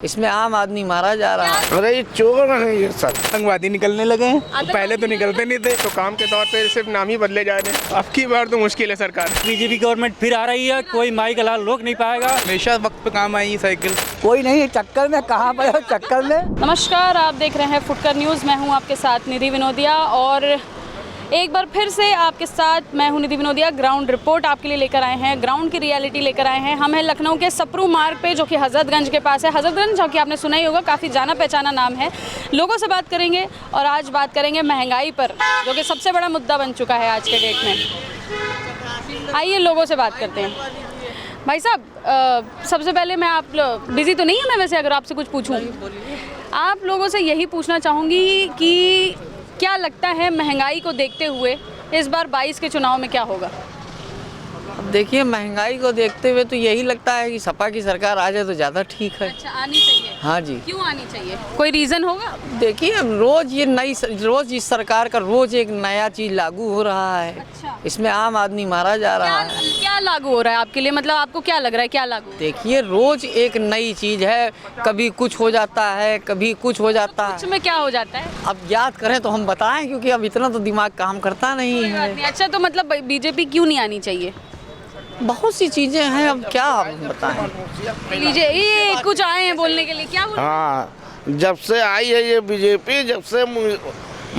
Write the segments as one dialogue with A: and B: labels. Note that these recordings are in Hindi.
A: इसमें आम आदमी मारा जा रहा है।
B: अरे ये चोर है, ये सब
C: आतंकवादी निकलने लगे हैं। पहले तो निकलते नहीं थे, तो काम के तौर पे सिर्फ नाम ही बदले जा रहे हैं। अब की बार तो मुश्किल है सरकार।
D: बीजेपी गवर्नमेंट फिर आ रही है, कोई माई का लाल रोक नहीं पाएगा।
C: हमेशा वक्त पे काम आई साइकिल।
E: कोई नहीं चक्कर में कहाँ पर चक्कर में।
F: नमस्कार, आप देख रहे हैं फुटकर न्यूज़। मैं हूं आपके साथ निधि विनोदिया और एक बार फिर से आपके साथ मैं हूं निधि विनोदिया। ग्राउंड रिपोर्ट आपके लिए लेकर आए हैं, ग्राउंड की रियलिटी लेकर आए हैं। हम हैं लखनऊ के सप्रू मार्ग पे, जो कि हज़रतगंज के पास है। हज़रतगंज जो कि आपने सुना ही होगा, काफ़ी जाना पहचाना नाम है। लोगों से बात करेंगे और आज बात करेंगे महंगाई पर, जो कि सबसे बड़ा मुद्दा बन चुका है आज के डेट में। आइए लोगों से बात करते हैं। भाई साहब, सबसे पहले मैं आप बिज़ी तो नहीं है मैं वैसे अगर आपसे कुछ पूछूं, आप लोगों से यही पूछना चाहूँगी कि क्या लगता है महंगाई को देखते हुए इस बार 22 के चुनाव में क्या होगा?
A: अब देखिए, महंगाई को देखते हुए तो यही लगता है कि सपा की सरकार आ जाए तो ज़्यादा ठीक है।
F: अच्छा, आनी चाहिए।
A: हाँ जी।
F: क्यों आनी चाहिए? कोई रीज़न होगा?
A: देखिए, रोज इस सरकार का रोज एक नया चीज़ लागू हो रहा है।
F: अच्छा।
A: इसमें आम आदमी मारा जा रहा है।
F: क्या लागू हो रहा है आपके लिए? मतलब आपको क्या लग रहा है क्या लागू?
A: देखिए, रोज एक नई चीज़ है, कभी कुछ हो जाता है, कभी कुछ हो जाता है।
F: कुछ में क्या हो जाता है?
A: अब याद करें तो हम बताएं, क्योंकि अब इतना तो दिमाग काम करता नहीं
F: कोई बात
A: है।
F: नहीं। अच्छा, तो मतलब बीजेपी क्यों नहीं आनी चाहिए?
A: बहुत सी चीज़ें हैं, अब क्या हम बताएं।
F: ये कुछ आए हैं बोलने के लिए, क्या बोल?
B: हाँ, जब से आई है ये बीजेपी, जब से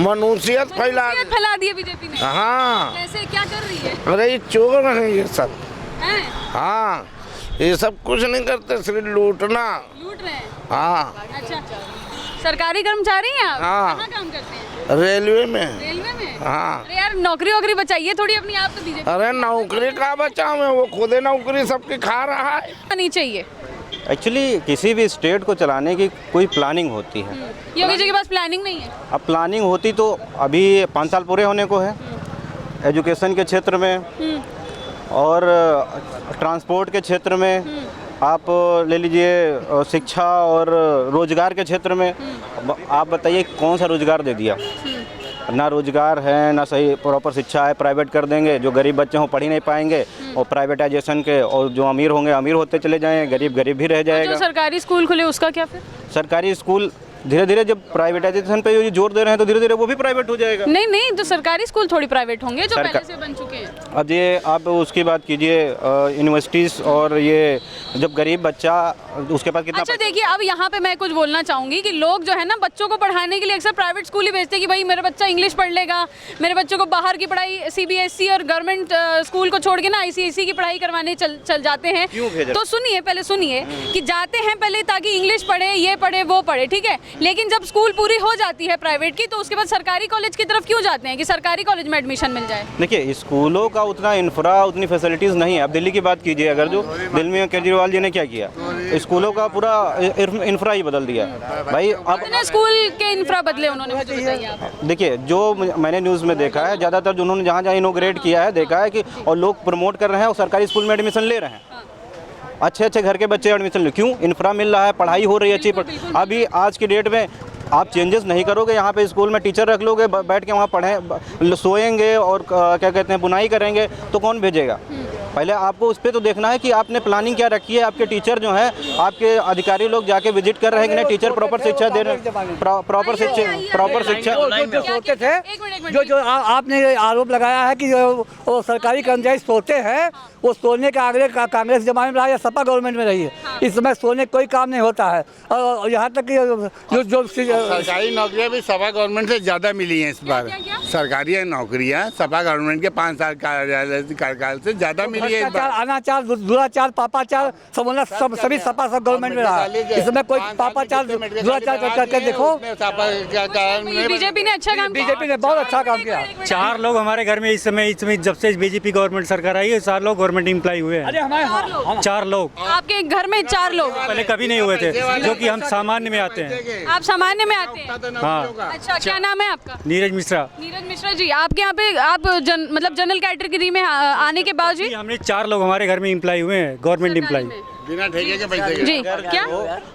B: मनुष्यत
F: फैला दिए बीजेपी ने।
B: हाँ,
F: कैसे, क्या कर रही है?
B: अरे ये चोर है, ये सब।
F: हैं?
B: हाँ, ये सब कुछ नहीं करते, सिर्फ लूटना।
F: लूट रहे हैं।
B: हाँ।
F: अच्छा, सरकारी कर्मचारी हैं आप?
B: हाँ।
F: कहाँ काम करते हैं?
B: रेलवे में।
F: रेलवे में?
B: हाँ।
F: अरे यार, नौकरी वोकरी बचाइए थोड़ी अपनी, आप तो बीजेपी।
B: अरे नौकरी का बचाव है, वो खुद ही नौकरी सबकी खा रहा है।
F: आनी चाहिए।
G: एक्चुअली किसी भी स्टेट को चलाने की कोई प्लानिंग होती है।
F: योगी जी के पास प्लानिंग नहीं है।
G: अब प्लानिंग होती तो अभी 5 साल पूरे होने को है। एजुकेशन के क्षेत्र में और ट्रांसपोर्ट के क्षेत्र में, आप ले लीजिए शिक्षा और रोजगार के क्षेत्र में। आप बताइए कौन सा रोजगार दे दिया? ना रोजगार है, ना सही प्रॉपर शिक्षा है। प्राइवेट कर देंगे, जो गरीब बच्चे हों पढ़ ही नहीं पाएंगे, और प्राइवेटाइजेशन के, और जो अमीर होंगे अमीर होते चले जाएंगे, गरीब गरीब भी रह जाएगा।
F: जो सरकारी स्कूल खुले उसका क्या फिर?
G: सरकारी स्कूल धीरे धीरे जब प्राइवेटाइजेशन पे ये जोर दे रहे हैं तो धीरे धीरे वो भी प्राइवेट हो जाएगा।
F: नहीं, तो सरकारी स्कूल थोड़ी प्राइवेट होंगे जो पहले से बन चुके हैं।
G: अब ये आप उसकी बात कीजिए, यूनिवर्सिटीज़, और ये जब गरीब बच्चा उसके पास कितना।
F: अच्छा देखिए, अब यहाँ पे मैं कुछ बोलना चाहूँगी कि लोग जो है ना बच्चों को पढ़ाने के लिए अक्सर प्राइवेट स्कूल ही भेजते हैं कि भाई मेरा बच्चा इंग्लिश पढ़ लेगा, मेरे बच्चों को बाहर की पढ़ाई CBSE और गवर्नमेंट स्कूल को छोड़ के ना ICSE की पढ़ाई करवाने चल जाते हैं। तो सुनिए, पहले सुनिए कि जाते हैं पहले ताकि इंग्लिश पढ़े, ये पढ़े, वो पढ़े, ठीक है। लेकिन जब स्कूल पूरी हो जाती है प्राइवेट की, तो उसके बाद सरकारी कॉलेज की तरफ क्यों जाते हैं कि सरकारी कॉलेज में एडमिशन मिल जाए?
G: देखिए, स्कूलों का उतना इंफ्रा, उतनी फैसिलिटीज़ नहीं है। अब दिल्ली की बात कीजिए, अगर जो दिल्ली में केजरीवाल जी ने क्या किया, स्कूलों का पूरा इंफ्रा ही बदल दिया भाई। अब
F: कितने स्कूल के इंफ्रा बदले उन्होंने, मुझे बताइए आप।
G: देखिए, जो मैंने न्यूज़ में देखा है, ज़्यादातर जो उन्होंने जहाँ जहाँ इनोग्रेट किया है देखा है कि, और लोग प्रमोट कर रहे हैं और सरकारी स्कूल में एडमिशन ले रहे हैं। अच्छे अच्छे घर के बच्चे एडमिशन ले, क्यों? इंफ्रा मिल रहा है, पढ़ाई हो रही है अच्छी। अभी आज की डेट में आप चेंजेस नहीं करोगे, यहाँ पे स्कूल में टीचर रख लोगे, बैठ के वहाँ पढ़ें, सोएंगे और क्या कहते हैं बुनाई करेंगे, तो कौन भेजेगा? पहले आपको उस पर तो देखना है कि आपने प्लानिंग क्या रखी है। आपके टीचर जो हैं, आपके अधिकारी लोग जाके विजिट कर रहे हैं कि नहीं, टीचर प्रॉपर शिक्षा दे रहे हैं, प्रॉपर शिक्षा।
E: जो सोते थे, जो आपने आरोप लगाया है कि वो सरकारी कर्मचारी सोते हैं, वो सोने का आगे कांग्रेस जमाने में रहा या सपा गवर्नमेंट में रही है। इस समय सोने कोई काम नहीं होता है। और यहाँ तक कि जो
B: सरकारी नौकरियां भी सपा गवर्नमेंट से ज़्यादा मिली हैं इस बार। सरकारी नौकरियां सपा गवर्नमेंट के 5 साल कार्यकाल से ज़्यादा मिली है।
E: अनाचार, दुराचार, पापाचार सभी सपा सब गवर्नमेंट में रहा। इसमें कोई पापाचार, दुराचार करके देखो।
F: बीजेपी ने अच्छा काम,
E: बीजेपी ने बहुत अच्छा काम किया।
D: 4 लोग हमारे घर में इस समय जब से बीजेपी गवर्नमेंट सरकार आई है, 4 लोग गवर्नमेंट एम्प्लॉय हुए हैं।
E: अरे हमारे
D: 4 लोग।
F: आपके घर में 4 लोग
D: पहले कभी नहीं हुए थे, जो कि हम सामान्य में आते हैं।
F: आप सामान्य में आते हैं?
D: हाँ।
F: अच्छा, क्या नाम है आपका?
D: नीरज मिश्रा।
F: नीरज मिश्रा जी, आपके यहाँ पे आप मतलब जनरल कैटेगरी में आने के बावजूद
D: हमने 4 लोग हमारे घर में एम्प्लॉय हुए हैं, गवर्नमेंट एम्प्लॉय।
B: बिना ठेके के पैसे
F: जी, क्या?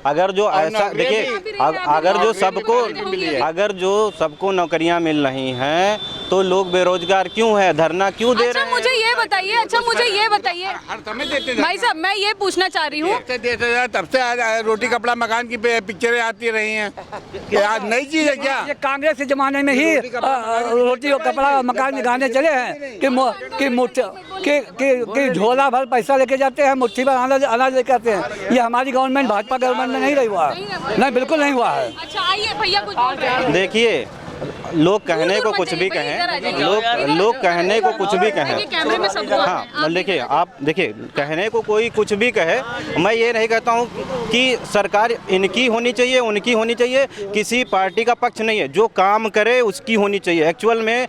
G: अगर जो ऐसा देखिए, अगर जो सबको नौकरियां मिल रही हैं, तो लोग बेरोजगार क्यों है, धरना क्यों दे
F: अच्छा
G: रहे हैं?
F: मुझे ये बताइए, अच्छा मुझे ये बताइए
B: हर समय देते
F: भाई साहब, मैं ये पूछना चाह रही हूँ,
B: देते तब से आज रोटी कपड़ा मकान की पिक्चरें आती रही हैं कि आज नई चीज है क्या?
E: ये कांग्रेस के जमाने में ही रोटी और कपड़ा और मकान के गाने चले हैं कि झोला भर पैसा लेके जाते हैं, मुट्ठी भर अनाज लेके आते हैं। ये हमारी गवर्नमेंट, भाजपा गवर्नमेंट में नहीं रही हुआ है, नहीं बिल्कुल नहीं हुआ है।
F: अच्छा आइए भैया कुछ बोल रहे हैं।
G: देखिए, लोग कहने को कुछ भी कहें, लोग कहने को कुछ भी कहें,
F: कैमरे में सब हुआ है।
G: हाँ देखिए, आप देखिए, कहने को कोई कुछ भी कहे, मैं ये नहीं कहता हूँ कि सरकार इनकी होनी चाहिए, उनकी होनी चाहिए, किसी पार्टी का पक्ष नहीं है। जो काम करे उसकी होनी चाहिए, एक्चुअल में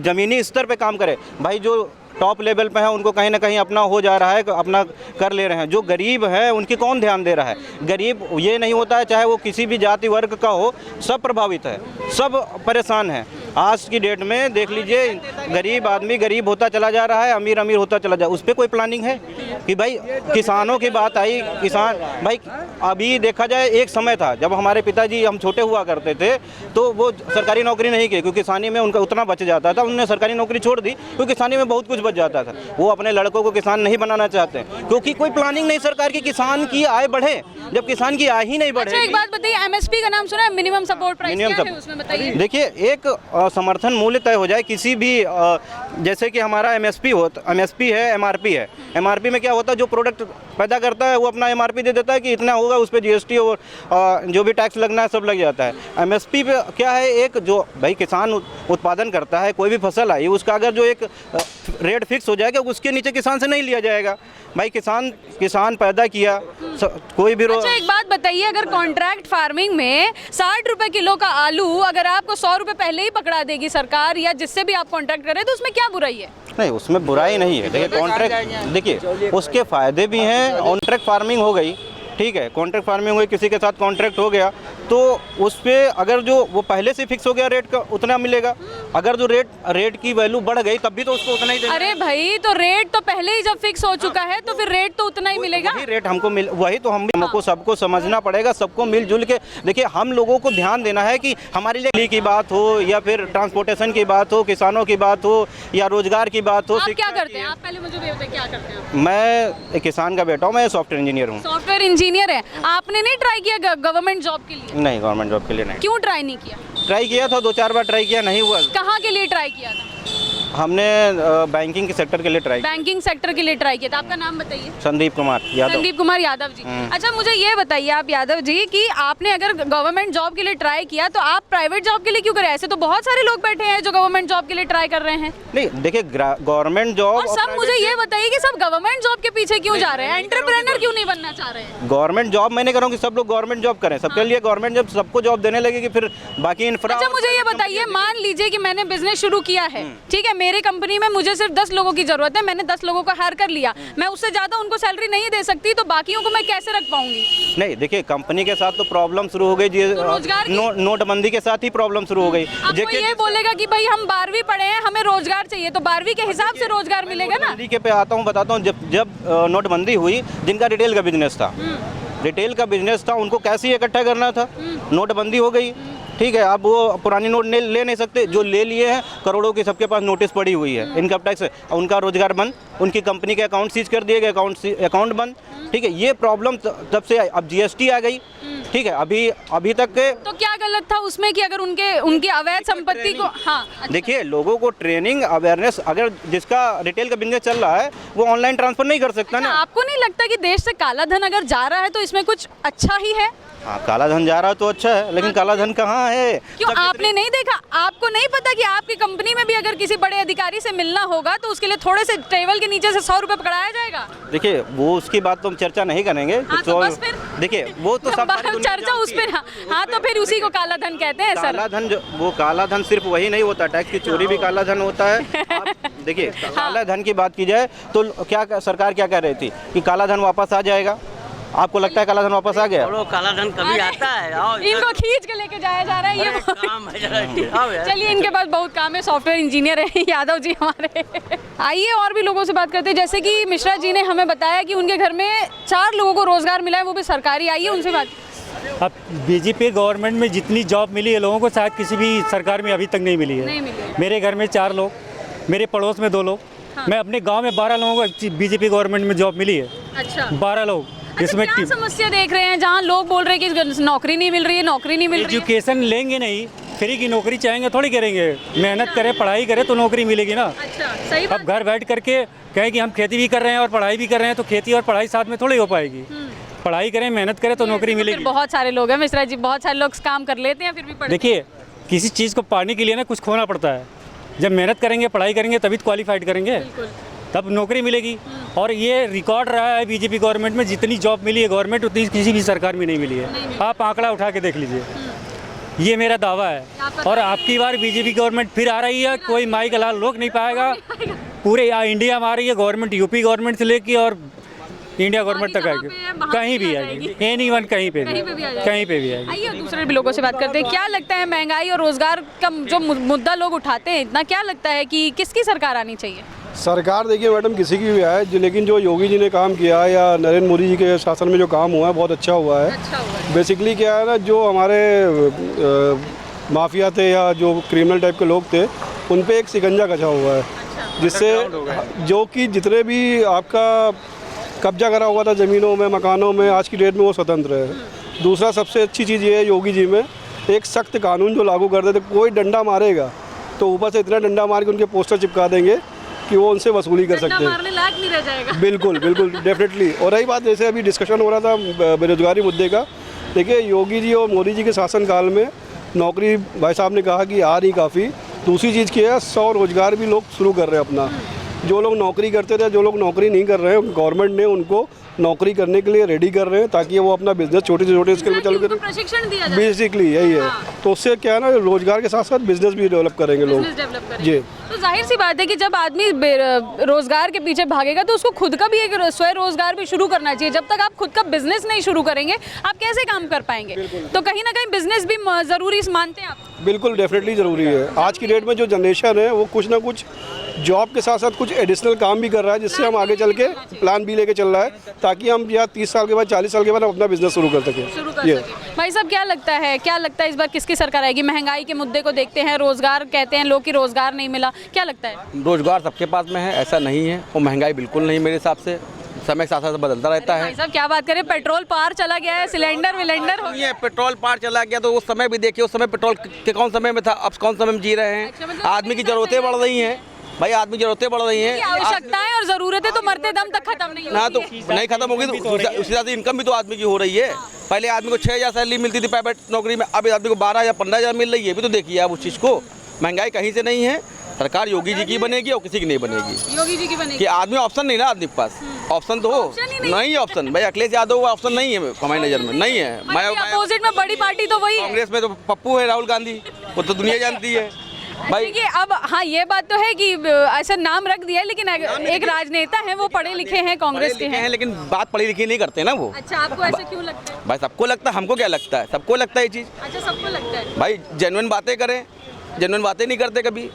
G: ज़मीनी स्तर पे काम करे। भाई जो टॉप लेवल पे है उनको कहीं ना कहीं अपना हो जा रहा है, अपना कर ले रहे हैं। जो गरीब है उनकी कौन ध्यान दे रहा है? गरीब ये नहीं होता है, चाहे वो किसी भी जाति वर्ग का हो, सब प्रभावित है, सब परेशान है। आज की डेट में देख लीजिए, गरीब आदमी गरीब होता चला जा रहा है, अमीर अमीर होता चला जा रहा है। उस पर कोई प्लानिंग है कि भाई किसानों की बात आई, किसान भाई अभी देखा जाए, एक समय था जब हमारे पिताजी हम छोटे हुआ करते थे तो वो सरकारी नौकरी नहीं की, क्योंकि किसानी में उनका उतना बच जाता था, उन्होंने सरकारी नौकरी छोड़ दी क्योंकि किसानी में बहुत कुछ बच जाता था। वो अपने लड़कों को किसान नहीं बनाना चाहते क्योंकि कोई प्लानिंग नहीं सरकार की, किसान की आय बढ़े। जब किसान की आय ही नहीं बढ़े।
F: अच्छा एक बात बताइए, एमएसपी का नाम सुना है, मिनिमम सपोर्ट प्राइस क्या है उसमें बताइए?
G: देखिए, एक समर्थन मूल्य तय हो जाए किसी भी, जैसे कि हमारा एमएसपी है, एमआरपी है। एमआरपी में क्या होता है, जो प्रोडक्ट पैदा करता है वो अपना एमआरपी दे देता है कि इतना होगा, उस पर जीएसटी और जो भी टैक्स लगना है सब लग जाता है। एमएसपी पे क्या है, एक जो भाई किसान उत्पादन करता है, कोई भी फसल आई, उसका अगर जो एक रेट फिक्स हो जाएगा, उसके नीचे किसान से नहीं लिया जाएगा। भाई किसान पैदा किया, कोई भी
F: अच्छा एक बात बताइए, अगर कॉन्ट्रैक्ट फार्मिंग में 60 रुपए किलो का आलू अगर आपको 100 रुपए पहले ही पकड़ा देगी सरकार, या जिससे भी आप कॉन्ट्रैक्ट करें, तो उसमें क्या बुराई है?
G: नहीं, उसमें बुराई नहीं है। देखिए कॉन्ट्रैक्ट, देखिए उसके फ़ायदे भी हैं। कॉन्ट्रैक्ट फार्मिंग हो गई, ठीक है, कॉन्ट्रैक्ट फार्मिंग हुई, किसी के साथ कॉन्ट्रैक्ट हो गया तो उस पर अगर जो वो पहले से फिक्स हो गया रेट का, उतना मिलेगा। अगर जो रेट की वैल्यू बढ़ गई तब भी तो उसको उतना ही देना।
F: अरे भाई, तो रेट तो पहले ही जब फिक्स हो चुका है तो फिर रेट तो उतना ही मिलेगा।
G: वही रेट हमको वही तो हमको सबको समझना पड़ेगा, सबको मिलजुल के। देखिए, हम लोगों को ध्यान देना है कि हमारे लिए की बात हो या फिर ट्रांसपोर्टेशन की बात हो, किसानों की बात हो या रोजगार की बात हो।
F: आप क्या करते हैं? आप पहले मुझे ये बताइए, क्या करते हैं?
G: मैं एक किसान का बेटा हूँ, मैं सॉफ्टवेयर इंजीनियर हूँ।
F: सॉफ्टवेयर इंजीनियर है। आपने नहीं ट्राई किया गवर्नमेंट जॉब के लिए?
G: नहीं, गवर्नमेंट जॉब के लिए नहीं।
F: क्यों ट्राई नहीं किया?
G: ट्राई किया था, 2-4 बार ट्राई किया, नहीं हुआ।
F: कहाँ के लिए ट्राई किया था?
G: हमने बैंकिंग के सेक्टर के लिए ट्राई किया।
F: बैंकिंग सेक्टर के लिए ट्राई किया था। आपका नाम बताइए?
G: संदीप कुमार यादव।
F: संदीप कुमार यादव जी। अच्छा मुझे ये बताइए आप यादव जी कि आपने अगर गवर्नमेंट जॉब के लिए ट्राई किया तो आप प्राइवेट जॉब के लिए क्यों करें? ऐसे तो बहुत सारे लोग बैठे हैं जो गवर्नमेंट जॉब के लिए ट्राई कर रहे हैं।
G: नहीं, देखिए गवर्नमेंट जॉब
F: और सब मुझे ये बताइए कि सब गवर्नमेंट जॉब के पीछे क्यों जा रहे हैं? एंटरप्रेन्योर क्यों नहीं बनना चाह रहे हैं?
G: गवर्नमेंट जॉब मैं नहीं कर रहा हूँ कि सब लोग गवर्नमेंट जॉब करें, सबके लिए गवर्नमेंट जब सबको जॉब देने लगेगी फिर बाकी इंफ्रा।
F: अच्छा मुझे ये बताइए, मान लीजिए कि मैंने बिजनेस शुरू किया है, ठीक है, मेरे कंपनी में मुझे सिर्फ 10 लोगों की जरूरत है, मैंने 10 लोगों को हायर कर लिया, मैं उससे ज्यादा उनको सैलरी नहीं दे सकती, तो बाकियों को मैं कैसे रख पाऊंगी?
G: नहीं, देखिए कंपनी के साथ तो प्रॉब्लम शुरू हो गई जी, नोटबंदी के साथ ही प्रॉब्लम शुरू हो गई।
F: अब कोई ये बोलेगा कि भाई हम 12वीं पढ़े हैं, हमें रोजगार चाहिए, तो 12वीं के हिसाब से रोजगार मिलेगा ना?
G: के पे आता हूँ, बताता हूँ, जब नोटबंदी हुई, जिनका रिटेल का बिजनेस था, उनको कैसे इकट्ठा करना था, नोटबंदी हो गई, ठीक है। अब वो पुरानी नोट ले नहीं सकते, जो ले लिए हैं करोड़ों की सबके पास नोटिस पड़ी हुई है, इनकम टैक्स, उनका रोजगार बंद, उनकी कंपनी के अकाउंट सीज कर दिए गए, अकाउंट बंद, ठीक है। ये प्रॉब्लम तब से आई। अब जीएसटी आ गई, ठीक है, अभी तक के
F: तो क्या गलत था उसमें कि अगर उनकी अवैध संपत्ति को, हाँ अच्छा।
G: देखिए लोगों को ट्रेनिंग अवेयरनेस, अगर जिसका रिटेल का बिजनेस चल रहा है वो ऑनलाइन ट्रांसफर नहीं कर सकता ना।
F: आपको नहीं लगता कि देश से काला धन अगर जा रहा है तो इसमें कुछ अच्छा ही है?
G: हाँ, काला धन जा रहा है तो अच्छा है, लेकिन काला धन कहाँ है?
F: क्यों आपने नहीं देखा? आपको नहीं पता कि आपकी कंपनी में भी अगर किसी बड़े अधिकारी से मिलना होगा तो उसके लिए थोड़े से टेबल के नीचे से 100 रुपए पकड़ाया जाएगा?
G: देखिए वो उसकी बात तो हम चर्चा नहीं करेंगे।
F: हाँ, तो बस फिर
G: देखिए वो तो सब
F: चर्चा उस पर। हाँ तो फिर उसी को काला धन कहते हैं सर।
G: काला धन वो काला धन सिर्फ वही नहीं होता, टैक्स की चोरी भी काला धन होता है। देखिए काला धन की बात की जाए तो क्या सरकार क्या कह रही थी कि काला धन वापस आ जाएगा? आपको लगता है काला धन वापस आ गया?
H: काला धन कभी आता है?
F: इनको खींच के लेके जाया जा रहा है ये
H: काम है।
F: चलिए इनके पास बहुत काम है, सॉफ्टवेयर इंजीनियर है यादव जी हमारे। आइए और भी लोगों से बात करते हैं, जैसे कि मिश्रा जी ने हमें बताया कि उनके घर में 4 लोगों को रोजगार मिला है, वो भी सरकारी। आइए उनसे बात।
D: अब बीजेपी गवर्नमेंट में जितनी जॉब मिली है लोगों को शायद किसी भी सरकार में अभी तक नहीं मिली है।
F: नहीं मिली है।
D: मेरे घर में 4 लोग, मेरे पड़ोस में 2 लोग, मैं अपने गांव में 12 लोगों को बीजेपी गवर्नमेंट में जॉब मिली है।
F: अच्छा
D: 12 लोग।
F: अच्छा,
D: इसमें
F: क्या समस्या देख रहे हैं जहाँ लोग बोल रहे हैं कि नौकरी नहीं मिल रही है, नौकरी नहीं मिल रही है?
D: एजुकेशन लेंगे नहीं, फ्री की नौकरी चाहेंगे थोड़ी करेंगे। मेहनत करें, पढ़ाई करें तो नौकरी मिलेगी ना।
F: अच्छा सही बात।
D: अब घर बैठ करके कहें कि हम खेती भी कर रहे हैं और पढ़ाई भी कर रहे हैं तो खेती और पढ़ाई साथ में थोड़ी हो पाएगी। पढ़ाई करें, मेहनत करें तो नौकरी
F: फिर
D: मिलेगी।
F: बहुत सारे लोग हैं मिश्रा जी, बहुत सारे लोग काम कर लेते हैं फिर भी पढ़ते
D: देखिए, किसी चीज़ को पाने के लिए ना कुछ खोना पड़ता है। जब मेहनत करेंगे, पढ़ाई करेंगे तभी तो क्वालिफाइड करेंगे, तब नौकरी मिलेगी। और ये रिकॉर्ड रहा है बीजेपी गवर्नमेंट में, जितनी जॉब मिली है गवर्नमेंट उतनी किसी भी सरकार में नहीं मिली है। आप आंकड़ा उठा के देख लीजिए, ये मेरा दावा है। और आपकी बार बीजेपी गवर्नमेंट फिर आ रही है, कोई माई का लाल रोक नहीं पाएगा। पूरे इंडिया में आ रही है गवर्नमेंट, यूपी गवर्नमेंट से लेके और इंडिया गवर्नमेंट तक आएगी, कहीं भी आएगी, एनीवन कहीं पे भी आएगी।
F: आइए दूसरे भी लोगों से बात करते हैं। क्या लगता है महंगाई और रोजगार का जो मुद्दा लोग उठाते हैं इतना, क्या लगता है कि किसकी सरकार आनी चाहिए?
I: सरकार देखिए मैडम किसी की भी आए लेकिन जो योगी जी ने काम किया है या नरेंद्र मोदी जी के शासन में जो काम हुआ है बहुत अच्छा हुआ है। बेसिकली क्या है ना, जो हमारे माफिया थे या जो क्रिमिनल टाइप के लोग थे उन पे एक शिकंजा कसा हुआ है, जिससे जो कि जितने भी आपका कब्जा करा हुआ था ज़मीनों में, मकानों में, आज की डेट में वो स्वतंत्र है। दूसरा सबसे अच्छी चीज़ ये है योगी जी में एक सख्त कानून जो लागू कर देते, कोई डंडा मारेगा तो ऊपर से इतना डंडा मार के उनके पोस्टर चिपका देंगे कि वो उनसे वसूली कर सकते हैं।
F: मारने लायक नहीं रह जाएगा।
I: बिल्कुल बिल्कुल डेफिनेटली। और रही बात जैसे अभी डिस्कशन हो रहा था बेरोजगारी मुद्दे का, देखिए योगी जी और मोदी जी के शासनकाल में नौकरी भाई साहब ने कहा कि आ रही काफ़ी। दूसरी चीज़ क्या है, 100 रोजगार भी लोग शुरू कर रहे हैं अपना। जो लोग नौकरी करते थे, जो लोग नौकरी नहीं कर रहे हैं, गवर्नमेंट ने उनको नौकरी करने के लिए रेडी कर रहे हैं ताकि वो अपना बिजनेस छोटे से छोटे स्केल में चालू करें।
F: प्रशिक्षण दिया जाए,
I: बेसिकली यही है। तो उससे क्या है ना, रोजगार के साथ साथ बिजनेस भी डेवलप करेंगे लोग जी।
F: तो जाहिर सी बात है कि जब आदमी रोजगार के पीछे भागेगा तो उसको खुद का भी एक स्वयं रोजगार भी शुरू करना चाहिए। जब तक आप खुद का बिजनेस नहीं शुरू करेंगे आप कैसे काम कर पाएंगे? तो कहीं ना कहीं बिजनेस भी जरूरी मानते हैं आप?
I: बिल्कुल डेफिनेटली ज़रूरी है। आज की डेट में जो जनरेशन है वो कुछ ना कुछ जॉब के साथ साथ कुछ एडिशनल काम भी कर रहा है, जिससे हम आगे चल के प्लान भी लेके चल रहा है ताकि हम या 30 साल के बाद 40 साल के बाद अपना बिजनेस शुरू कर सकें।
F: भाई साहब क्या लगता है इस बार किसकी सरकार आएगी? महंगाई के मुद्दे को देखते हैं, रोजगार कहते हैं लोग कि रोजगार नहीं मिला, क्या लगता है?
J: रोजगार सबके पास में है ऐसा नहीं है, और महंगाई बिल्कुल नहीं, मेरे हिसाब से समय के साथ साथ बदलता रहता है।
F: भाई साहब क्या बात करें, पेट्रोल पार चला गया है, सिलेंडर विलेंडर हो गया।
J: पेट्रोल पार चला गया तो उस समय भी देखिए, उस समय पेट्रोल के कौन समय में था, अब कौन समय में जी रहे हैं।
F: अच्छा, मतलब
J: आदमी की जरूरतें बढ़ रही हैं भाई, आदमी जरूरतें बढ़ रही हैं।
F: आवश्यकताएं और जरूरतें तो मरते दम तक खत्म नहीं
J: ना तो
F: होगी।
J: नहीं खत्म होगी तो उसी हिसाब से इनकम भी तो आदमी की हो रही है। पहले आदमी को 6,000 सैलरी मिलती थी प्राइवेट नौकरी में, अब आदमी को 12 या 15,000 मिल रही है। भी तो देखिए आप उस चीज़ को, महंगाई कहीं से नहीं है। सरकार योगी जी की बनेगी और किसी की नहीं बनेगी।
F: योगी जी की बनेगी
J: कि आदमी ऑप्शन नहीं ना, आदमी के पास ऑप्शन तो हो नहीं, ऑप्शन भाई अखिलेश यादव का ऑप्शन नहीं है हमारी नज़र में, नहीं है। मैं
F: अपोजिट में बड़ी पार्टी तो वही है।
J: कांग्रेस में तो पप्पू है, राहुल गांधी, वो तो दुनिया जानती है भाई।
F: देखिए अब हाँ ये बात तो है कि ऐसा नाम रख दिया है, लेकिन एक राजनेता है, वो पढ़े लिखे हैं, कांग्रेस के हैं,
J: लेकिन बात पढ़ी लिखी नहीं करते ना वो।
F: अच्छा आपको ऐसा क्यों लगता है?
J: भाई सबको लगता है, हमको क्या लगता है, सबको लगता है ये चीज़।
F: अच्छा सबको लगता है
J: भाई जेन्युइन बातें करें, जेन्युइन बातें नहीं करते कभी।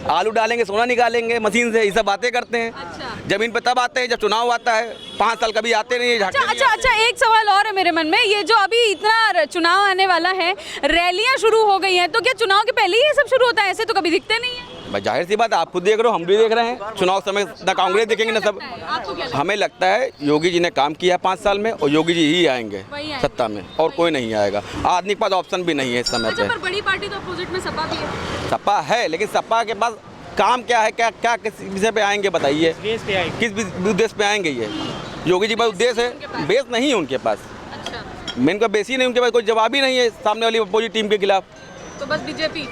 J: आलू डालेंगे सोना निकालेंगे मशीन से, ये सब बातें करते हैं।
F: अच्छा।
J: जमीन पे तब आते हैं जब चुनाव आता है, 5 साल कभी आते नहीं है।
F: अच्छा एक सवाल और है मेरे मन में, ये जो अभी इतना चुनाव आने वाला है, रैलियां शुरू हो गई हैं, तो क्या चुनाव के पहले ही ये सब शुरू होता है? ऐसे तो कभी दिखते नहीं है।
J: भाई जाहिर सी बात, आप खुद देख रहे हो, हम भी देख रहे हैं। चुनाव समय ना कांग्रेस देखेंगे ना सब। हमें लगता है योगी जी ने काम किया 5 साल में, और योगी जी ही आएंगे सत्ता में, और कोई नहीं आएगा। आदमी के पास ऑप्शन भी नहीं है इस समय पे।
F: पर बड़ी पार्टी तो अपोजिट में सपा भी है।
J: सपा है, लेकिन सपा के पास काम क्या है, क्या क्या किस विषय पे आएंगे बताइए, किस उद्देश्य पे आएंगे? ये योगी जी का उद्देश्य है, बेस नहीं है उनके पास। मेन का बेस ही नहीं उनके पास, कोई जवाब ही नहीं है सामने वाली अपोजिट टीम के खिलाफ।
F: तो बस बीजेपी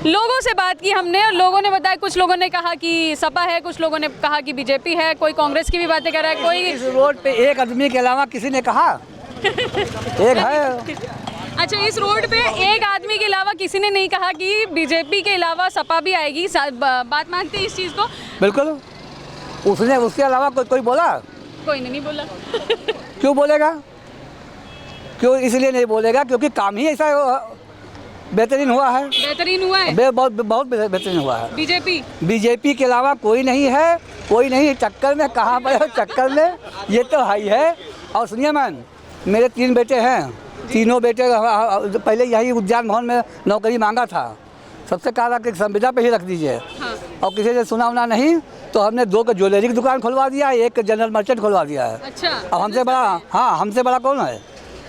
F: लोगों से बात की हमने, और लोगों ने बताया, कुछ लोगों ने कहा कि सपा है, कुछ लोगों ने कहा कि बीजेपी है, कोई कांग्रेस की भी बातें कर रहा है, कोई
E: इस रोड पे एक आदमी के अलावा किसी ने कहा एक है।
F: अच्छा इस रोड पे एक आदमी के अलावा किसी ने नहीं कहा कि बीजेपी के अलावा सपा भी आएगी। बात मानते हैं इस चीज़ को?
E: बिल्कुल, उसने उसके अलावा कोई बोला?
F: कोई नहीं बोला।
E: क्यों बोलेगा? क्यों इसलिए नहीं बोलेगा क्योंकि काम ही ऐसा बेहतरीन हुआ है।
F: बेहतरीन हुआ है,
E: बहुत बेहतरीन हुआ है। बीजेपी के अलावा कोई नहीं है, कोई नहीं। चक्कर में कहाँ पर है, चक्कर में ये तो हाई है। और सुनिए मैन, मेरे 3 बेटे हैं, तीनों बेटे पहले यही उद्यान भवन में नौकरी मांगा था, सबसे कहा कि संविदा पे ही रख दीजिए। और किसी ने सुना उना नहीं तो हमने 2 का ज्वेलरी की दुकान खुलवा दिया, 1 जनरल मर्चेंट खुलवा दिया है।
F: अच्छा,
E: अब हमसे बड़ा, हाँ हमसे बड़ा कौन है?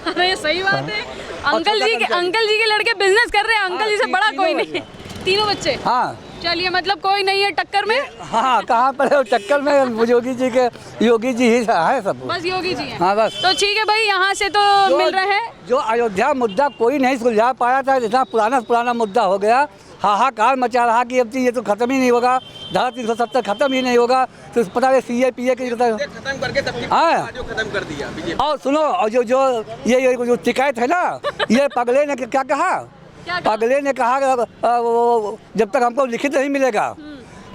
F: अरे सही बात है। अंकल जी के लड़के बिजनेस कर रहे हैं, अंकल जी से बड़ा कोई नहीं। तीनों बच्चे?
E: हाँ।
F: चलिए, मतलब कोई नहीं है टक्कर में?
E: हाँ, कहाँ पर है टक्कर में? योगी जी ही है सब,
F: बस योगी जी हैं।
E: हाँ बस।
F: तो ठीक है भाई, यहाँ से तो मिल रहे हैं।
E: जो अयोध्या मुद्दा कोई नहीं सुलझा पाया था, इतना पुराना मुद्दा हो गया, हाहाकार मचा रहा कि अब ये तो खत्म ही नहीं होगा, धारा 370 खत्म ही नहीं होगा, तो पता है CAPA के
J: खत्म करके सबकी खत्म कर दिया।
E: और सुनो, और जो ये शिकायत है ना, ये पगले ने क्या कहा? पगले ने कहा जब तक हमको लिखित नहीं मिलेगा,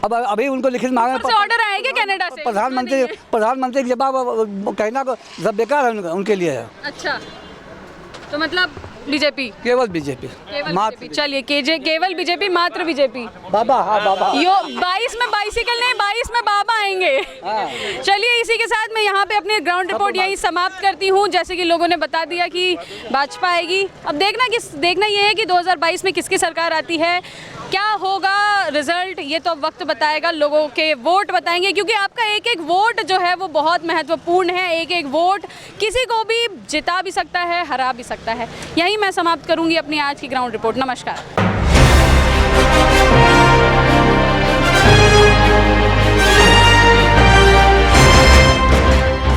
E: अब अभी उनको लिखित मांगे
F: ऑर्डर आएगा कनाडा से,
E: प्रधानमंत्री के जवाब कहना सब बेकार है उनके लिए।
F: अच्छा, तो मतलब बीजेपी,
E: केवल बीजेपी,
F: चलिए केवल बीजेपी, मात्र बीजेपी।
E: बाबा, हाँ बाबा।
F: 22 में बाइसिकल नहीं, 22 में बाबा आएंगे। चलिए, इसी के साथ मैं यहाँ पे अपनी ग्राउंड रिपोर्ट यहीं समाप्त करती हूँ। जैसे कि लोगों ने बता दिया कि भाजपा आएगी। अब देखना ये है कि 2022 में किसकी सरकार आती है, क्या होगा रिजल्ट, ये तो वक्त बताएगा, लोगों के वोट बताएंगे, क्योंकि आपका एक एक वोट जो है वो बहुत महत्वपूर्ण है। एक एक वोट किसी को भी जिता भी सकता है, हरा भी सकता है। यहीं मैं समाप्त करूंगी अपनी आज की ग्राउंड रिपोर्ट। नमस्कार।